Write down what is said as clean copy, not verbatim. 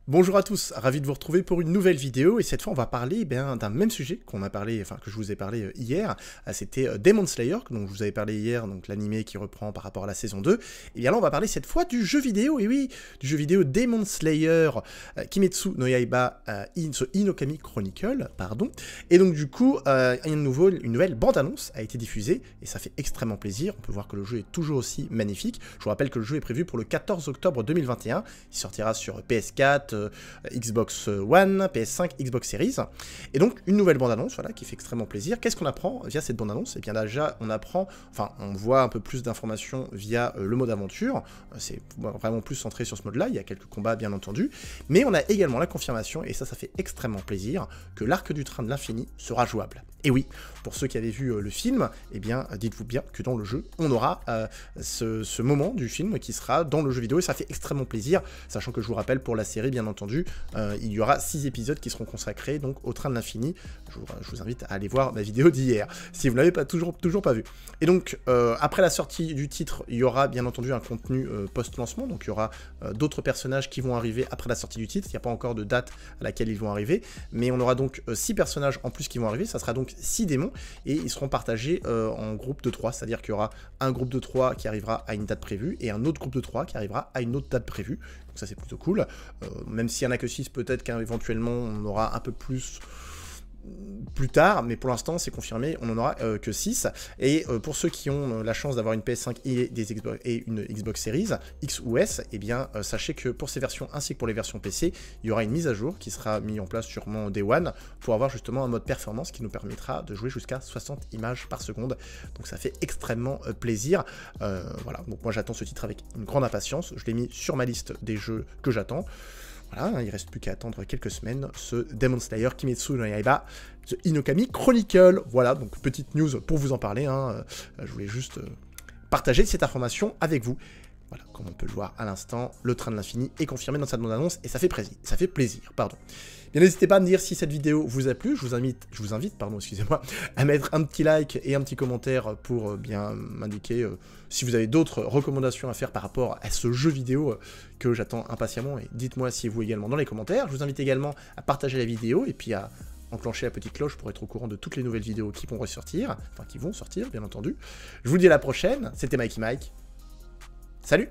Bonjour à tous, ravi de vous retrouver pour une nouvelle vidéo et cette fois on va parler d'un même sujet qu'on a parlé, enfin que je vous ai parlé hier, c'était Demon Slayer, dont je vous avais parlé hier, donc l'animé qui reprend par rapport à la saison 2, et bien là on va parler cette fois du jeu vidéo, et oui, du jeu vidéo Demon Slayer Kimetsu no Yaiba Inokami Chronicle, pardon, et donc du coup une nouvelle bande-annonce a été diffusée, et ça fait extrêmement plaisir, on peut voir que le jeu est toujours aussi magnifique. Je vous rappelle que le jeu est prévu pour le 14 octobre 2021, il sortira sur PS4, Xbox One, PS5, Xbox Series, et donc une nouvelle bande-annonce, voilà, qui fait extrêmement plaisir. Qu'est-ce qu'on apprend via cette bande-annonce? Et bien déjà, on voit un peu plus d'informations via le mode aventure, c'est vraiment plus centré sur ce mode-là, il y a quelques combats bien entendu, mais on a également la confirmation, et ça fait extrêmement plaisir, que l'arc du train de l'infini sera jouable. Et oui, pour ceux qui avaient vu le film, eh bien, dites-vous bien que dans le jeu, on aura ce moment du film qui sera dans le jeu vidéo, et ça fait extrêmement plaisir, sachant que je vous rappelle, pour la série, bien entendu, il y aura 6 épisodes qui seront consacrés donc au train de l'infini. Je vous invite à aller voir ma vidéo d'hier, si vous ne l'avez pas toujours pas vu. Et donc, après la sortie du titre, il y aura bien entendu un contenu post-lancement, donc il y aura d'autres personnages qui vont arriver après la sortie du titre, il n'y a pas encore de date à laquelle ils vont arriver, mais on aura donc 6 personnages en plus qui vont arriver, ça sera donc 6 démons, et ils seront partagés en groupe de 3, c'est-à-dire qu'il y aura un groupe de 3 qui arrivera à une date prévue, et un autre groupe de 3 qui arrivera à une autre date prévue, donc ça c'est plutôt cool, même s'il n'y en a que 6, peut-être qu'éventuellement on aura un peu plus tard, mais pour l'instant c'est confirmé, on n'en aura que 6, et pour ceux qui ont la chance d'avoir une PS5 et une Xbox Series, X ou S, et bien sachez que pour ces versions ainsi que pour les versions PC, il y aura une mise à jour qui sera mise en place sûrement Day One, pour avoir justement un mode performance qui nous permettra de jouer jusqu'à 60 images par seconde, donc ça fait extrêmement plaisir, voilà, donc moi j'attends ce titre avec une grande impatience, je l'ai mis sur ma liste des jeux que j'attends. Voilà, il reste plus qu'à attendre quelques semaines, ce Demon Slayer Kimetsu no Yaiba The Inokami Chronicle. Voilà, donc petite news pour vous en parler, hein. Je voulais juste partager cette information avec vous. Voilà, comme on peut le voir à l'instant, le train de l'infini est confirmé dans cette bande-annonce et ça fait plaisir, pardon. Bien, n'hésitez pas à me dire si cette vidéo vous a plu, je vous invite, excusez-moi, à mettre un petit like et un petit commentaire pour bien m'indiquer si vous avez d'autres recommandations à faire par rapport à ce jeu vidéo que j'attends impatiemment, et dites-moi si vous également dans les commentaires. Je vous invite également à partager la vidéo et puis à enclencher la petite cloche pour être au courant de toutes les nouvelles vidéos qui vont ressortir, enfin qui vont sortir bien entendu. Je vous dis à la prochaine, c'était Mikey Mike. Salut!